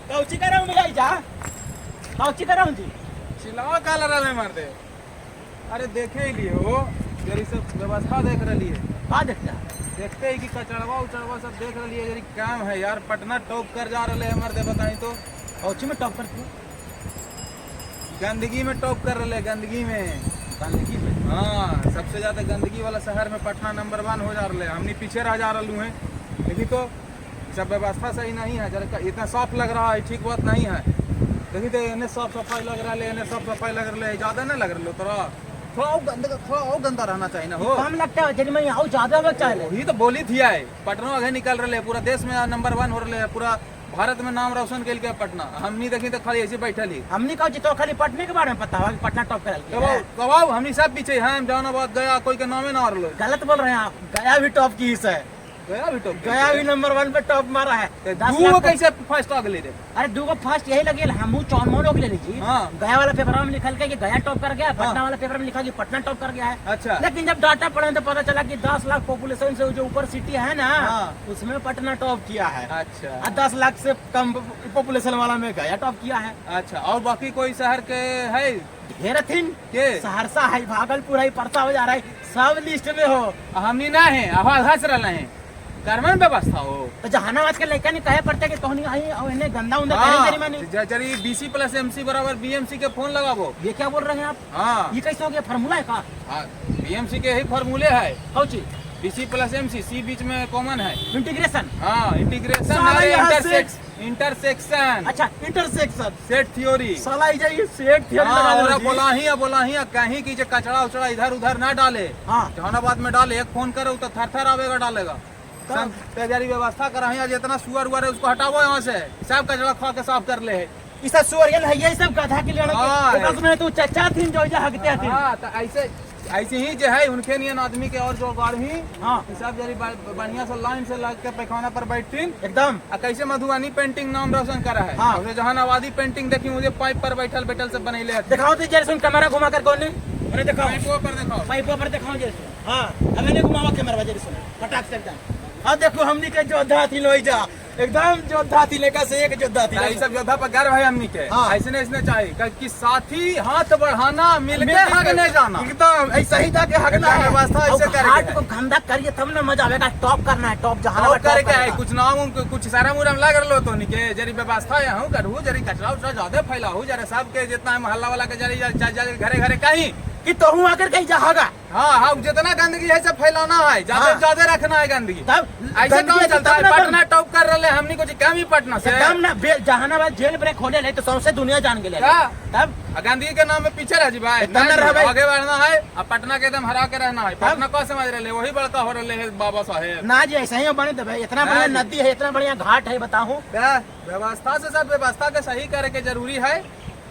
Cauchy कर रहा हूँ मिलाई जा कौची कर रहा हूँ जी चिल्लावा का लड़ा ले मार दे। अरे देखे ही लिए हो जरी सब व्यवस्था देख रही है। का देखता देखते ही कि कचड़वा उचड़वा सब देख रही है। जरी काम है यार, पटना टॉप कर जा रहे हैं मर्दे, बताई तो कौची में टॉप करती गंदगी में टॉप कर रहे, गंदगी में। गंदगी में? हाँ, सबसे ज्यादा गंदगी वाला शहर में पटना नंबर 1 हो जा रहे। हमने पीछे रह जा रहे हैं, लेकिन तो सब व्यवस्था सही नहीं है। जरा इतना साफ लग रहा है, ठीक बात नहीं है। देखिए तो इन्हें साफ सफाई लग रहा है, इन्हें साफ सफाई लग रहा है, ज्यादा नहीं लग रहा तोरा। थोड़ा और गंदा रहना चाहिए ना हो। कम लगता है जरी मैं यहाँ ज्यादा लोग चाहिए। वही तो बोली थी आए, पटना आगे निकल रहे, पूरा देश में नंबर 1 हो रहे, पूरा भारत में नाम रोशन कर लिया पटना। हमनी देखी तो खाली ऐसे बैठल ही। हमनी कहो तो खाली पटने के बारे में पता है, पटना टॉप कर कबाऊ हमनी सब पीछे हैं। जहानाबाद गया कोई के नामे ना रहे। गलत बोल रहे हैं आप, गया भी टॉप की है। गया भी टॉप, गया भी नंबर 1 पे टॉप मारा है। दूगो कैसे फर्स्ट आ गए रे? अरे दूगो फर्स्ट यही लगे, हम चौन लोग ले लीजिए। हाँ। गया वाला पेपर में लिखल के गया टॉप कर गया, पटना वाला पेपर में लिखा कि पटना टॉप कर गया है। अच्छा। लेकिन जब डाटा पढ़े तो पता चला कि 10 लाख पॉपुलेशन से जो ऊपर सिटी है ना, उसमें पटना टॉप किया है। अच्छा। 10 लाख से कम पॉपुलेशन वाला में गया टॉप किया है। अच्छा, और बाकी कोई शहर के है? ढेर थिन के सहरसा है, भागलपुर है, परसा हो जा रहा है, सब लिस्ट में हो। हमनी ना है, आवाज हंस रहा है, कर्मन व्यवस्था हो। तो जहानाबाद के लड़का ने कहे पड़ते कि तोहनी आई और इन्हें गंदा उंदा करें जरी मानी। जरी BC + MC = BMC के फोन लगाबो। ये क्या बोल रहे हैं आप? हाँ। ये कैसे हो गया, फार्मूला है का? हाँ, BMC के ही फार्मूले है। कौची? BC + MC, C बीच में कॉमन है। इंटीग्रेशन। हाँ, इंटीग्रेशन, इंटरसेक्शन। अच्छा, इंटरसेक्शन, सेट थ्योरी। साला ये सेट थ्योरी लगा लो। बोला ही कहीं की कचड़ा उचड़ा इधर उधर ना डाले। हाँ। जहानाबाद में डाले, एक फोन करो तो थर आवेगा डालेगा। तैयारी व्यवस्था करा है, जितना सुअर उअर है उसको हटावो यहाँ से, सब कचड़ा खा के साफ कर ले है। इस सुअर ये है, ये सब गधा के लिए उसमें तो चचा थी जो हकते थे। हां, तो ऐसे ही जो है उनके नियन आदमी के और जो गाड़ी। हां, सब जरी बढ़िया से लाइन से लग के पैखाना पर बैठतीन एकदम। कैसे मधुबनी पेंटिंग नाम रोशन करा है। हाँ। और जहानाबादी पेंटिंग देखी मुझे पाइप पर बैठल से बनैले। दिखाओ तो जैसे सुन कैमरा घुमा कर कोने अरे दिखाओ, पाइपों पर दिखाओ जैसे। हां, अब इन्हें घुमावा कैमरा जैसे सुन फटाक से एकदम। हाँ देखो हमनी के योद्धा थी लोई जा, एकदम योद्धा थी, लेकर से एक योद्धा थी। सब योद्धा पर गर्व है हमनी के। हाँ। ऐसे चाहिए कि साथी हाथ बढ़ाना, मिलके हगने जाना, एकदम ऐसा ही जाके हगना है। व्यवस्था ऐसे करें, हाथ को गंदा करिए तब ना मजा आएगा। टॉप करना है, टॉप जहां करके है। कुछ नाम कुछ सारा मुरम लग रलो तो निके जरी व्यवस्था यहाँ करू, जरी कचरा उचरा ज्यादा फैलाऊ, जरा सबके जितना मोहल्ला वाला के जरी घरे घरे कहीं कि तो हूँ आकर कहीं जहागा। हाँ हाँ, जितना गंदगी है सब फैलाना है, ज्यादा रखना है गंदगी। तब ऐसे काम चलता है। पटना टॉप कर रहे हमनी को कम ही पटना से कम ना। जहानाबाद जेल ब्रेक खोले नहीं तो सबसे दुनिया जान के ले तब गंदगी के नाम में पीछे रह जी भाई, आगे बढ़ना है। अब पटना के एकदम हरा के रहना है। पटना को समझ रहे वही बड़का हो रहे है बाबा साहेब ना जी। ऐसे ही बने तो इतना बढ़िया नदी है, इतना बढ़िया घाट है, बताऊँ व्यवस्था से सब व्यवस्था के सही करे के जरूरी है।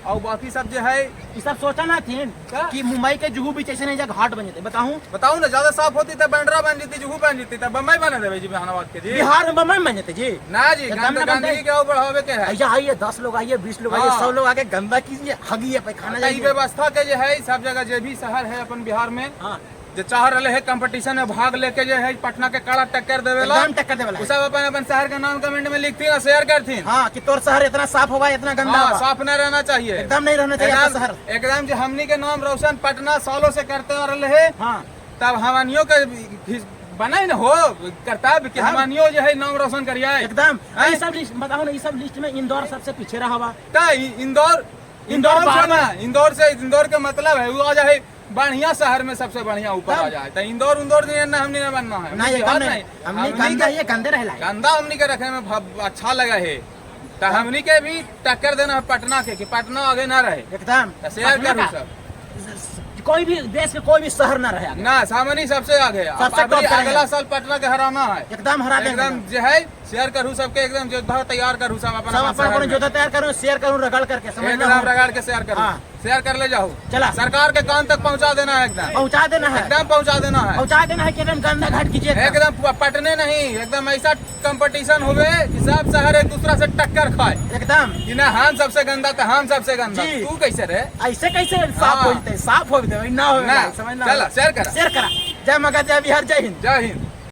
और बाकी सब जो है ये सब सोचा ना थी कि मुंबई के जुहू बीच ऐसे नहीं जा घाट बन जाते। बताऊं ना, ज्यादा साफ होती तो बंडरा बन जाती, जुहू बन जाती, तब बम्बई बना देवे जी जहानाबाद के। जी बिहार में बम्बई बन जाते जी ना जी। गंदगी के ऊपर बढ़ावे के है। आइए 10 लोग आइए, 20 लोग आइए, 100 लोग आके गंदा कीजिए, हगिए, पैखाना जाइए। व्यवस्था के जो है सब जगह जो भी शहर है अपन बिहार में जो चाह रहे है कंपटीशन में भाग लेके जो है पटना के कड़ा टक्कर देवेला, सब अपन शहर के नाम कमेंट में लिखती है, शेयर करती। हाँ, कि तोर शहर इतना साफ होगा, इतना गंदा साफ नहीं रहना चाहिए, एकदम नहीं रहना चाहिए शहर एकदम। जो हमनी के नाम रोशन पटना सालों से करते आ रहे है। हाँ, तब हमनियों के बना ही न हो कर्तव्य कि हमनियों जो है नाम रोशन करिए एकदम। सब लिस्ट बताओ ना, ये सब लिस्ट में इंदौर सबसे पीछे रहा हुआ। इंदौर के मतलब है वो आ जाए बढ़िया शहर में सबसे बढ़िया ऊपर आ जाए। तो इंदौर हमने नहीं बनना है, नहीं गंदे रहे गंदा हमनी के रखे में अच्छा लगा है। तो हमनी के भी टक्कर देना है पटना के कि पटना आगे ना रहे एकदम। शेयर करूँ सब, कोई भी देश के कोई भी शहर ना रहे ना, सामने सबसे आगे। अगला साल पटना के हराना है, एकदम हरा एकदम जो है। शेयर करूँ सबके एकदम योद्धा तैयार करूँ, सब अपना योद्धा तैयार करूँ, शेयर करूँ रगड़ करके, रगड़ के शेयर करूँ, शेयर कर ले जाओ। चला सरकार के कान तक पहुंचा देना है, एकदम पहुंचा देना है, एकदम पहुंचा देना है कि एकदम गंदा घाट कीजिए एकदम। पटने नहीं, एकदम ऐसा कंपटीशन हुए कि सब शहर एक दूसरा से टक्कर खाए एकदम। हम सबसे गंदा तो हम सबसे गंदा, तू कैसे रहे ऐसे कैसे साफ हो जाते, साफ हो ना हो। चला शेयर करा। जय मगध, जय बिहार, जय हिंद, जय हिंद।